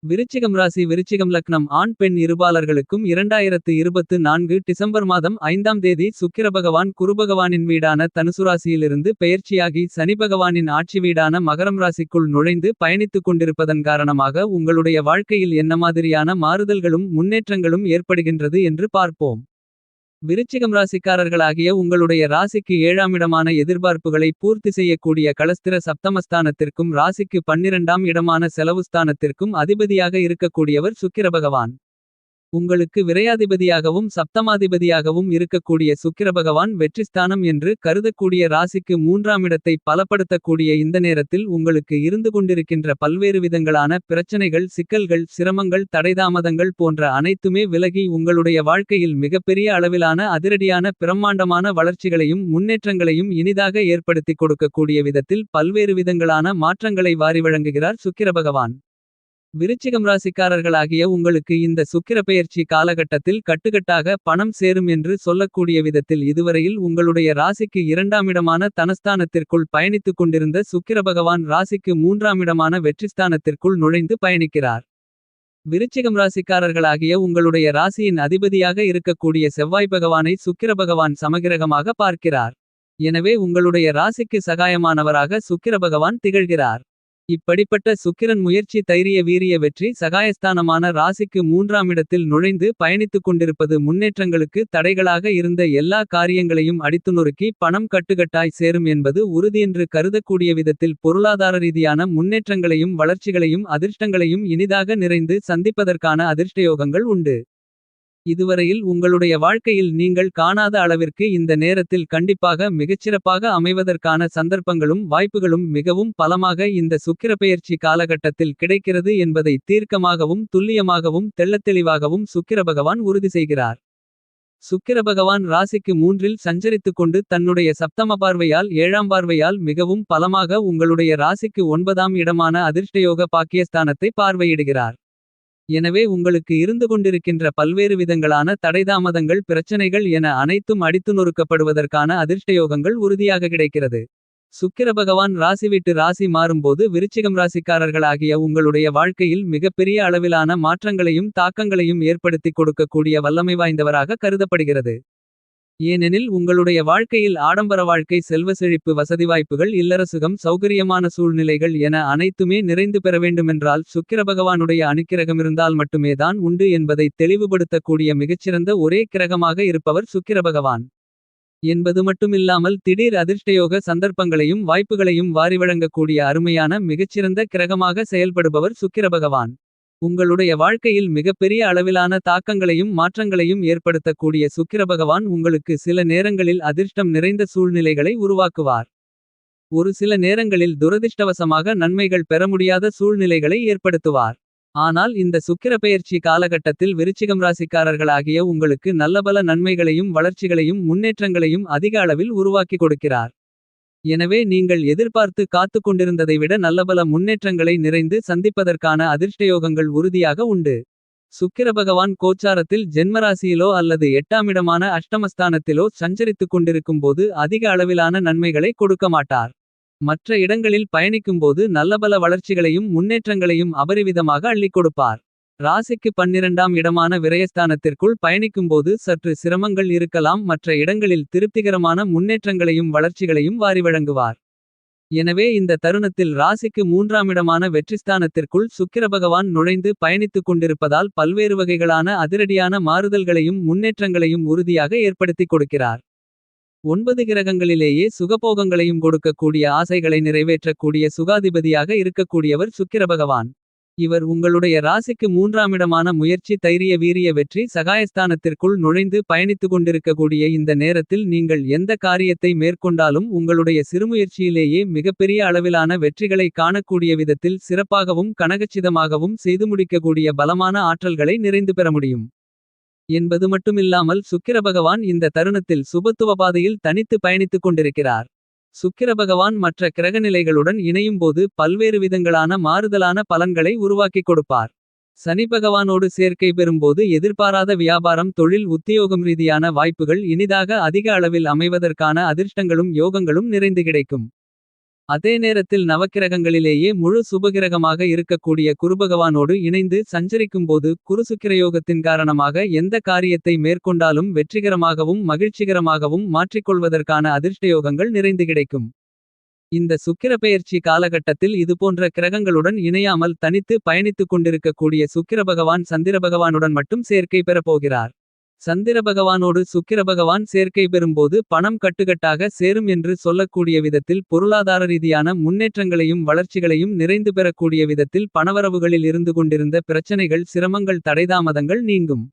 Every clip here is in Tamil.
விருச்சிகம் ராசி விருச்சிகம் லக்னம் ஆண் பெண் இருபாலர்களுக்கும் 2024 டிசம்பர் மாதம் 5ஆம் தேதி சுக்கிரபகவான் குருபகவானின் வீடான தனுசுராசியிலிருந்து பெயர்ச்சியாகி சனிபகவானின் ஆட்சி வீடான மகரம் ராசிக்குள் நுழைந்து பயணித்துக் கொண்டிருப்பதன் காரணமாக உங்களுடைய வாழ்க்கையில் என்ன மாதிரியான மாறுதல்களும் முன்னேற்றங்களும் ஏற்படுகின்றது என்று பார்ப்போம். விருச்சிகம் ராசிக்காரர்களாகிய உங்களுடைய ராசிக்கு 7ஆம் இடமான எதிர்பார்ப்புகளை பூர்த்தி செய்யக்கூடிய களஸ்திர சப்தமஸ்தானத்திற்கும் ராசிக்கு 12ஆம் இடமான செலவுஸ்தானத்திற்கும் அதிபதியாக இருக்கக்கூடியவர் சுக்கிரபகவான். உங்களுக்கு விரையாதிபதியாகவும் சப்தமாதிபதியாகவும் இருக்கக்கூடிய சுக்கிரபகவான் வெற்றிஸ்தானம் என்று கருதக்கூடிய ராசிக்கு 3ஆம் இடத்தை பலப்படுத்தக்கூடிய இந்த நேரத்தில் உங்களுக்கு இருந்து கொண்டிருக்கின்ற பல்வேறு விதங்களான பிரச்சனைகள், சிக்கல்கள், சிரமங்கள், தடைதாமதங்கள் போன்ற அனைத்துமே விலகி உங்களுடைய வாழ்க்கையில் மிகப்பெரிய அளவிலான அதிரடியான பிரம்மாண்டமான வளர்ச்சிகளையும் முன்னேற்றங்களையும் இனிதாக ஏற்படுத்திக் கொடுக்கக்கூடிய விதத்தில் பல்வேறு விதங்களான மாற்றங்களை வாரி வழங்குகிறார் சுக்கிரபகவான். விருச்சிகம் ராசிக்காரர்களாகிய உங்களுக்கு இந்த சுக்கிர பெயர்ச்சி காலகட்டத்தில் கட்டுக்கட்டாக பணம் சேரும் என்று சொல்லக்கூடிய விதத்தில் இதுவரையில் உங்களுடைய ராசிக்கு 2ஆம் இடமான தனஸ்தானத்திற்குள் பயணித்துக் கொண்டிருந்த சுக்கிரபகவான் ராசிக்கு 3ஆம் இடமான வெற்றிஸ்தானத்திற்குள் நுழைந்து பயணிக்கிறார். விருச்சிகம் ராசிக்காரர்களாகிய உங்களுடைய ராசியின் அதிபதியாக இருக்கக்கூடிய செவ்வாய் பகவானை சுக்கிரபகவான் சமகிரகமாக பார்க்கிறார். எனவே உங்களுடைய ராசிக்கு சகாயமானவராக சுக்கிரபகவான் திகழ்கிறார். இப்படிப்பட்ட சுக்கிரன் முயற்சி, தைரிய, வீரிய, வெற்றி சகாயஸ்தானமான ராசிக்கு 3ஆம் இடத்தில் நுழைந்து பயணித்துக் கொண்டிருப்பது முன்னேற்றங்களுக்கு தடைகளாக இருந்த எல்லா காரியங்களையும் அடித்து நொறுக்கி பணம் கட்டுக்கட்டாய் சேரும் என்பது உறுதியென்று கருதக்கூடிய விதத்தில் பொருளாதார ரீதியான முன்னேற்றங்களையும் வளர்ச்சிகளையும் அதிர்ஷ்டங்களையும் இனிதாக நிறைந்து சந்திப்பதற்கான அதிர்ஷ்டயோகங்கள் உண்டு. இதுவரையில் உங்களுடைய வாழ்க்கையில் நீங்கள் காணாத அளவிற்கு இந்த நேரத்தில் கண்டிப்பாக மிகச்சிறப்பாக அமைவதற்கான சந்தர்ப்பங்களும் வாய்ப்புகளும் மிகவும் பலமாக இந்த சுக்கிரபெயர்ச்சி காலகட்டத்தில் கிடைக்கிறது என்பதை தீர்க்கமாகவும் துல்லியமாகவும் தெள்ளத்தெளிவாகவும் சுக்கிரபகவான் உறுதி செய்கிறார். சுக்கிரபகவான் ராசிக்கு 3இல் சஞ்சரித்துக் கொண்டு தன்னுடைய சப்தம பார்வையால் 7ஆம் பார்வையால் மிகவும் பலமாக உங்களுடைய ராசிக்கு 9ஆம் இடமான அதிர்ஷ்டயோக பாக்கியஸ்தானத்தை பார்வையிடுகிறார். எனவே உங்களுக்கு இருந்து கொண்டிருக்கின்ற பல்வேறு விதங்களான தடைதாமதங்கள், பிரச்சனைகள் என அனைத்தும் அடித்து நொறுக்கப்படுவதற்கான அதிர்ஷ்டயோகங்கள் உறுதியாக கிடைக்கிறது. சுக்கிரபகவான் ராசி விட்டு ராசி மாறும்போது விருச்சிகம் ராசிக்காரர்களாகிய உங்களுடைய வாழ்க்கையில் மிகப்பெரிய அளவிலான மாற்றங்களையும் தாக்கங்களையும் ஏற்படுத்திக் கொடுக்கக்கூடிய வல்லமை வாய்ந்தவராக கருதப்படுகிறது. ஏனெனில் உங்களுடைய வாழ்க்கையில் ஆடம்பர வாழ்க்கை, செல்வ செழிப்பு, வசதி வாய்ப்புகள், இல்லறசுகம், சௌகரியமான சூழ்நிலைகள் என அனைத்துமே நிறைந்து பெற வேண்டுமென்றால் சுக்கிரபகவானுடைய அனுக்கிரகமிருந்தால் மட்டுமே தான் உண்டு என்பதை தெளிவுபடுத்தக்கூடிய மிகச்சிறந்த ஒரே கிரகமாக இருப்பவர் சுக்கிரபகவான் என்பது மட்டுமில்லாமல் திடீர் அதிர்ஷ்டயோக சந்தர்ப்பங்களையும் வாய்ப்புகளையும் வாரி வழங்கக்கூடிய அருமையான மிகச்சிறந்த கிரகமாக செயல்படுபவர் சுக்கிரபகவான். உங்களுடைய வாழ்க்கையில் மிகப்பெரிய அளவிலான தாக்கங்களையும் மாற்றங்களையும் ஏற்படுத்தக்கூடிய சுக்கிரபகவான் உங்களுக்கு சில நேரங்களில் அதிர்ஷ்டம் நிறைந்த சூழ்நிலைகளை உருவாக்குவார். ஒரு சில நேரங்களில் துரதிர்ஷ்டவசமாக நன்மைகள் பெற முடியாத சூழ்நிலைகளை ஏற்படுத்துவார். ஆனால் இந்த சுக்கிரபெயர்ச்சி காலகட்டத்தில் விருச்சிகம் ராசிக்காரர்களாகிய உங்களுக்கு நல்லபல நன்மைகளையும் வளர்ச்சிகளையும் முன்னேற்றங்களையும் அதிக அளவில் உருவாக்கி கொடுக்கிறார். எனவே நீங்கள் எதிர்பார்த்து காத்து கொண்டிருந்ததை விட நல்லபல முன்னேற்றங்களை நிறைந்து சந்திப்பதற்கான அதிர்ஷ்டயோகங்கள் உறுதியாக உண்டு. சுக்கிரபகவான் கோச்சாரத்தில் ஜென்மராசியிலோ அல்லது 8ஆம் இடமான அஷ்டமஸ்தானத்திலோ சஞ்சரித்துக் கொண்டிருக்கும் போது அதிக அளவிலான நன்மைகளை கொடுக்க மாட்டார். மற்ற இடங்களில் பயணிக்கும்போது நல்லபல வளர்ச்சிகளையும் முன்னேற்றங்களையும் அபரிவிதமாக அள்ளிக் கொடுப்பார். ராசிக்கு 12ஆம் இடமான விரயஸ்தானத்திற்குள் பயணிக்கும்போது சற்று சிரமங்கள் இருக்கலாம். மற்ற இடங்களில் திருப்திகரமான முன்னேற்றங்களையும் வளர்ச்சிகளையும் வாரி வழங்குவார். எனவே இந்த தருணத்தில் ராசிக்கு 3ஆம் இடமான வெற்றிஸ்தானத்திற்குள் சுக்கிரபகவான் நுழைந்து பயணித்துக் கொண்டிருப்பதால் பல்வேறு வகைகளான அதிரடியான மாறுதல்களையும் முன்னேற்றங்களையும் உறுதியாக ஏற்படுத்திக் கொடுக்கிறார். 9 கிரகங்களிலேயே சுகபோகங்களையும் கொடுக்கக்கூடிய, ஆசைகளை நிறைவேற்றக்கூடிய சுகாதிபதியாக இருக்கக்கூடியவர் சுக்கிரபகவான். இவர் உங்களுடைய ராசிக்கு 3ஆம் இடமான முயற்சி, தைரிய, வீரிய, வெற்றி சகாயஸ்தானத்திற்குள் நுழைந்து பயணித்துக் கொண்டிருக்கக்கூடிய இந்த நேரத்தில் நீங்கள் எந்த காரியத்தை மேற்கொண்டாலும் உங்களுடைய சிறுமுயற்சியிலேயே மிகப்பெரிய அளவிலான வெற்றிகளை காணக்கூடிய விதத்தில் சிறப்பாகவும் கனகச்சிதமாகவும் செய்து முடிக்கக்கூடிய பலமான ஆற்றல்களை நிறைந்து பெற முடியும் என்பது மட்டுமில்லாமல் சுக்கிரபகவான் இந்த தருணத்தில் சுபத்துவ பாதையில் தனித்து பயணித்துக் கொண்டிருக்கிறார். சுக்கிரபகவான் மற்ற கிரகநிலைகளுடன் இணையும்போது பல்வேறு விதங்களான மாறுதலான பலன்களை உருவாக்கிக் கொடுப்பார். சனிபகவானோடு சேர்க்கை பெறும்போது எதிர்பாராத வியாபாரம், தொழில், உத்தியோகம் ரீதியான வாய்ப்புகள் இனிதாக அதிக அளவில் அமைவதற்கான அதிர்ஷ்டங்களும் யோகங்களும் நிறைந்து கிடைக்கும். அதே நேரத்தில் நவக்கிரகங்களிலேயே முழு சுபகிரகமாக இருக்கக்கூடிய குருபகவானோடு இணைந்து சஞ்சரிக்கும்போது குருசுக்கிரயோகத்தின் காரணமாக எந்த காரியத்தை மேற்கொண்டாலும் வெற்றிகரமாகவும் மகிழ்ச்சிகரமாகவும் மாற்றிக்கொள்வதற்கான அதிர்ஷ்டயோகங்கள் நிறைந்து கிடைக்கும். இந்த சுக்கிரபெயர்ச்சி காலகட்டத்தில் இதுபோன்ற கிரகங்களுடன் இணையாமல் தனித்து பயணித்துக் கொண்டிருக்கக்கூடிய சுக்கிரபகவான் சந்திரபகவானுடன் மட்டும் சேர்க்கை பெறப்போகிறார். சந்திரபகவானோடு சுக்கிரபகவான் சேர்க்கை பெறும்போது பணம் கட்டுக்கட்டாக சேரும் என்று சொல்லக்கூடிய விதத்தில் பொருளாதார ரீதியான முன்னேற்றங்களையும் வளர்ச்சிகளையும் நிறைந்து பெறக்கூடிய விதத்தில் பணவரவுகளில் இருந்து கொண்டிருந்த பிரச்சனைகள் சிரமங்கள் தடைதாமதங்கள் நீங்கும்.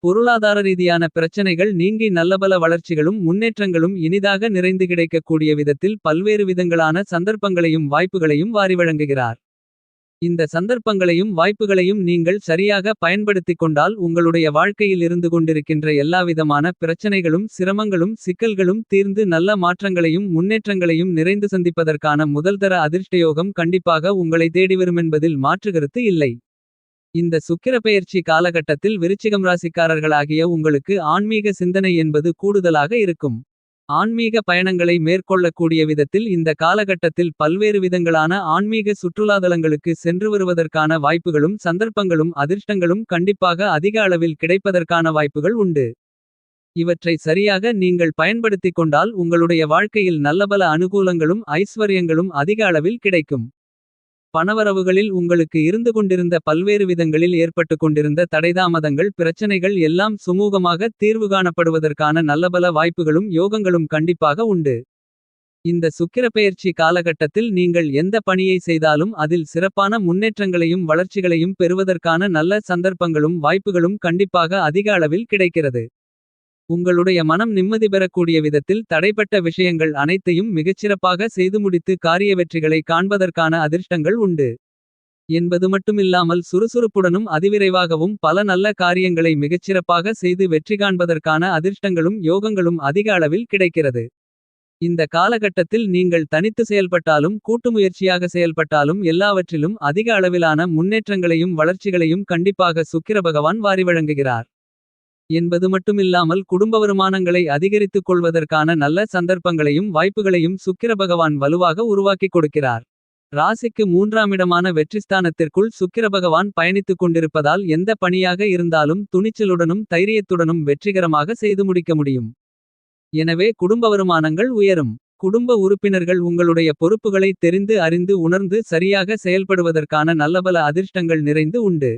பொருளாதார ரீதியான பிரச்சனைகள் நீங்கி நல்லபல வளர்ச்சிகளும் முன்னேற்றங்களும் இனிதாக நிறைந்து கிடைக்கக்கூடிய விதத்தில் பல்வேறு விதங்களான சந்தர்ப்பங்களையும் வாய்ப்புகளையும் வாரி வழங்குகிறார். இந்த சந்தர்ப்பங்களையும் வாய்ப்புகளையும் நீங்கள் சரியாக பயன்படுத்திக் கொண்டால் உங்களுடைய வாழ்க்கையில் இருந்து கொண்டிருக்கின்ற எல்லாவிதமான பிரச்சனைகளும் சிரமங்களும் சிக்கல்களும் தீர்ந்து நல்ல மாற்றங்களையும் முன்னேற்றங்களையும் நிறைந்து சந்திப்பதற்கான முதல்தர அதிர்ஷ்டயோகம் கண்டிப்பாக உங்களை தேடிவருமென்பதில் மாற்றுகருத்து இல்லை. இந்த சுக்கிரபெயர்ச்சி காலகட்டத்தில் விருச்சிகம் ராசிக்காரர்களாகிய உங்களுக்கு ஆன்மீக சிந்தனை என்பது கூடுதலாக இருக்கும். ஆன்மீக பயணங்களை மேற்கொள்ளக்கூடிய விதத்தில் இந்த காலகட்டத்தில் பல்வேறு விதங்களான ஆன்மீக சுற்றுலாதலங்களுக்கு சென்று வருவதற்கான வாய்ப்புகளும் சந்தர்ப்பங்களும் அதிர்ஷ்டங்களும் கண்டிப்பாக அதிக அளவில் கிடைப்பதற்கான வாய்ப்புகள் உண்டு. இவற்றை சரியாக நீங்கள் பயன்படுத்திக் கொண்டால் உங்களுடைய வாழ்க்கையில் நல்லபல அனுகூலங்களும் ஐஸ்வர்யங்களும் அதிக அளவில் கிடைக்கும். பணவரவுகளில் உங்களுக்கு இருந்து கொண்டிருந்த பல்வேறு விதங்களில் ஏற்பட்டு கொண்டிருந்த தடைதாமதங்கள் பிரச்சனைகள் எல்லாம் சுமூகமாக தீர்வு காணப்படுவதற்கான நல்லபல வாய்ப்புகளும் யோகங்களும் கண்டிப்பாக உண்டு. இந்த சுக்கிரபெயர்ச்சி காலகட்டத்தில் நீங்கள் எந்த பணியை செய்தாலும் அதில் சிறப்பான முன்னேற்றங்களையும் வளர்ச்சிகளையும் பெறுவதற்கான நல்ல சந்தர்ப்பங்களும் வாய்ப்புகளும் கண்டிப்பாக அதிக அளவில் கிடைக்கிறது. உங்களுடைய மனம் நிம்மதி பெறக்கூடிய விதத்தில் தடைப்பட்ட விஷயங்கள் அனைத்தையும் மிகச்சிறப்பாக செய்து முடித்து காரிய வெற்றிகளை காண்பதற்கான அதிர்ஷ்டங்கள் உண்டு. என்பது மட்டுமில்லாமல் சுறுசுறுப்புடனும் அதிவிரைவாகவும் பல நல்ல காரியங்களை மிகச்சிறப்பாக செய்து வெற்றி காண்பதற்கான அதிர்ஷ்டங்களும் யோகங்களும் அதிக அளவில் கிடைக்கிறது. இந்த காலகட்டத்தில் நீங்கள் தனித்து செயல்பட்டாலும் கூட்டுமுயற்சியாக செயல்பட்டாலும் எல்லாவற்றிலும் அதிக அளவிலான முன்னேற்றங்களையும் வளர்ச்சிகளையும் கண்டிப்பாக சுக்கிரபகவான் வாரி வழங்குகிறார். என்பது மட்டுமில்லாமல் குடும்ப வருமானங்களை அதிகரித்துக் கொள்வதற்கான நல்ல சந்தர்ப்பங்களையும் வாய்ப்புகளையும் சுக்கிரபகவான் வலுவாக உருவாக்கிக் கொடுக்கிறார். ராசிக்கு 3ஆம் இடமான வெற்றிஸ்தானத்திற்குள் சுக்கிரபகவான் பயணித்துக் கொண்டிருப்பதால் எந்த பணியாக இருந்தாலும் துணிச்சலுடனும் தைரியத்துடனும் வெற்றிகரமாக செய்து முடிக்க முடியும். எனவே குடும்ப வருமானங்கள் உயரும். குடும்ப உறுப்பினர்கள் உங்களுடைய பொறுப்புகளை தெரிந்து அறிந்து உணர்ந்து சரியாக செயல்படுவதற்கான நல்லபல அதிர்ஷ்டங்கள் நிறைந்து உண்டு.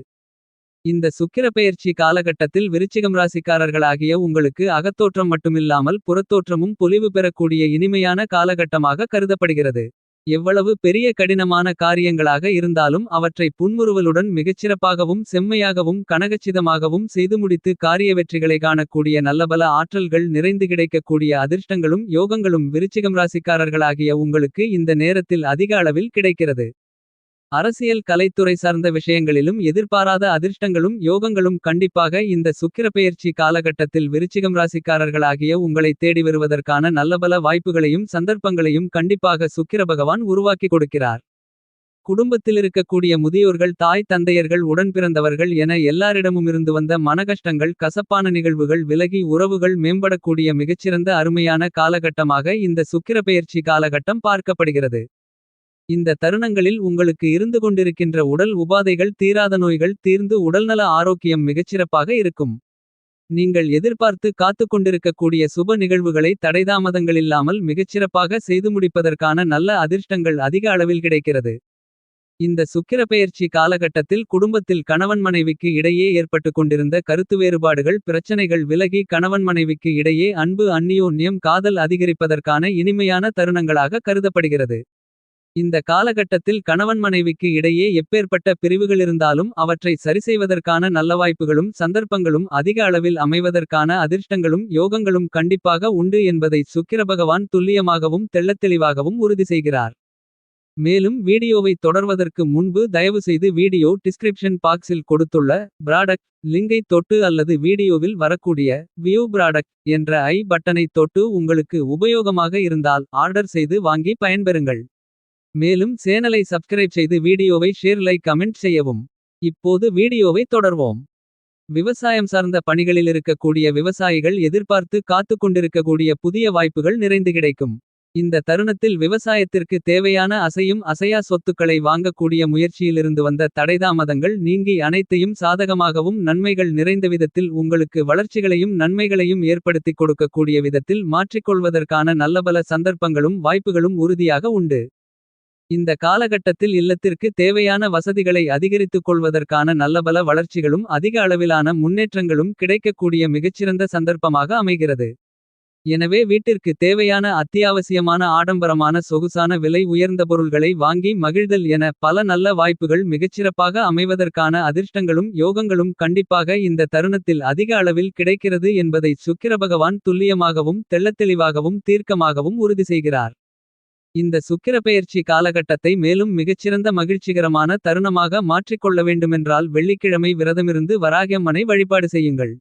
இந்த சுக்கிரபெயர்ச்சி காலகட்டத்தில் விருச்சிகம் ராசிக்காரர்களாகிய உங்களுக்கு அகத்தோற்றம் மட்டுமில்லாமல் புறத்தோற்றமும் பொலிவு பெறக்கூடிய இனிமையான காலகட்டமாக கருதப்படுகிறது. எவ்வளவு பெரிய கடினமான காரியங்களாக இருந்தாலும் அவற்றை புன்முறுவலுடன் மிகச்சிறப்பாகவும் செம்மையாகவும் கனகச்சிதமாகவும் செய்து முடித்து காரிய வெற்றிகளை காணக்கூடிய நல்லபல ஆற்றல்கள் நிறைந்து கிடைக்கக்கூடிய அதிர்ஷ்டங்களும் யோகங்களும் விருச்சிகம் ராசிக்காரர்களாகிய உங்களுக்கு இந்த நேரத்தில் அதிக அளவில் கிடைக்கிறது. அரசியல் கலைத்துறை சார்ந்த விஷயங்களிலும் எதிர்பாராத அதிர்ஷ்டங்களும் யோகங்களும் கண்டிப்பாக இந்த சுக்கிரபெயர்ச்சி காலகட்டத்தில் விருச்சிகம் ராசிக்காரர்களாகிய உங்களை தேடி வருவதற்கான நல்லபல வாய்ப்புகளையும் சந்தர்ப்பங்களையும் கண்டிப்பாக சுக்கிரபகவான் உருவாக்கி கொடுக்கிறார். குடும்பத்தில் இருக்கக்கூடிய முதியோர்கள் தாய் தந்தையர்கள் உடன்பிறந்தவர்கள் என எல்லாரிடமுமிருந்து வந்த மனகஷ்டங்கள் கசப்பான நிகழ்வுகள் விலகி உறவுகள் மேம்படக்கூடிய மிகச்சிறந்த அருமையான காலகட்டமாக இந்த சுக்கிரபெயர்ச்சி காலகட்டம் பார்க்கப்படுகிறது. இந்த தருணங்களில் உங்களுக்கு இருந்து கொண்டிருக்கின்ற உடல் உபாதைகள் தீராத நோய்கள் தீர்ந்து உடல்நல ஆரோக்கியம் மிகச்சிறப்பாக இருக்கும். நீங்கள் எதிர்பார்த்து காத்துக் கொண்டிருக்கக்கூடிய சுப நிகழ்வுகளை தடைதாமதங்களில்லாமல் மிகச்சிறப்பாக செய்து முடிப்பதற்கான நல்ல அதிர்ஷ்டங்கள் அதிக அளவில் கிடைக்கிறது. இந்த சுக்கிரபெயர்ச்சி காலகட்டத்தில் குடும்பத்தில் கணவன் மனைவிக்கு இடையே ஏற்பட்டு கொண்டிருந்த கருத்து வேறுபாடுகள் பிரச்சனைகள் விலகி கணவன் மனைவிக்கு இடையே அன்பு அந்நியோன்யம் காதல் அதிகரிப்பதற்கான இனிமையான தருணங்களாக கருதப்படுகிறது. இந்த காலகட்டத்தில் கணவன் மனைவிக்கு இடையே எப்பேற்பட்ட பிரிவுகளிருந்தாலும் அவற்றை சரிசெய்வதற்கான நல்ல வாய்ப்புகளும் சந்தர்ப்பங்களும் அதிக அளவில் அமைவதற்கான அதிர்ஷ்டங்களும் யோகங்களும் கண்டிப்பாக உண்டு என்பதை சுக்கிரபகவான் துல்லியமாகவும் தெள்ளத்தெளிவாகவும் உறுதி செய்கிறார். மேலும் வீடியோவை தொடர்வதற்கு முன்பு தயவு செய்து வீடியோ டிஸ்கிரிப்ஷன் பாக்ஸில் கொடுத்துள்ள ப்ராடக்ட் லிங்கை தொட்டு அல்லது வீடியோவில் வரக்கூடிய வியூ ப்ராடக்ட் என்ற ஐ பட்டனை தொட்டு உங்களுக்கு உபயோகமாக இருந்தால் ஆர்டர் செய்து வாங்கி பயன்பெறுங்கள். மேலும் சேனலை சப்ஸ்கிரைப் செய்து வீடியோவை ஷேர் லைக் கமெண்ட் செய்யவும். இப்போது வீடியோவை தொடர்வோம். விவசாயம் சார்ந்த பணிகளில் இருக்கக்கூடிய விவசாயிகள் எதிர்பார்த்து காத்துக் கொண்டிருக்கக்கூடிய புதிய வாய்ப்புகள் நிறைந்து கிடைக்கும். இந்த தருணத்தில் விவசாயத்திற்கு தேவையான அசையும் அசையா சொத்துக்களை வாங்கக்கூடிய முயற்சியிலிருந்து வந்த தடைதாமதங்கள் நீங்கி அனைத்தையும் சாதகமாகவும் நன்மைகள் நிறைந்த விதத்தில் உங்களுக்கு வளர்ச்சிகளையும் நன்மைகளையும் ஏற்படுத்திக் கொடுக்கக்கூடிய விதத்தில் மாற்றிக்கொள்வதற்கான நல்லபல சந்தர்ப்பங்களும் வாய்ப்புகளும் உறுதியாக உண்டு. இந்த காலகட்டத்தில் இல்லத்திற்கு தேவையான வசதிகளை அதிகரித்துக் கொள்வதற்கான நல்லபல வளர்ச்சிகளும் அதிக அளவிலான முன்னேற்றங்களும் கிடைக்கக்கூடிய மிகச்சிறந்த சந்தர்ப்பமாக அமைகிறது. எனவே வீட்டிற்கு தேவையான அத்தியாவசியமான ஆடம்பரமான சொகுசான விலை உயர்ந்த பொருள்களை வாங்கி மகிழ்தல் என பல நல்ல வாய்ப்புகள் மிகச்சிறப்பாக அமைவதற்கான அதிர்ஷ்டங்களும் யோகங்களும் கண்டிப்பாக இந்த தருணத்தில் அதிக அளவில் கிடைக்கிறது என்பதை சுக்கிரபகவான் துல்லியமாகவும் தெள்ளத்தெளிவாகவும் தீர்க்கமாகவும் உறுதி செய்கிறார். இந்த சுக்கிரப்பெயர்ச்சி காலகட்டத்தை மேலும் மிகச்சிறந்த மகிழ்ச்சிகரமான தருணமாக மாற்றிக்கொள்ள வேண்டுமென்றால் வெள்ளிக்கிழமை விரதமிருந்து வராகியம்மனை வழிபாடு செய்யுங்கள்.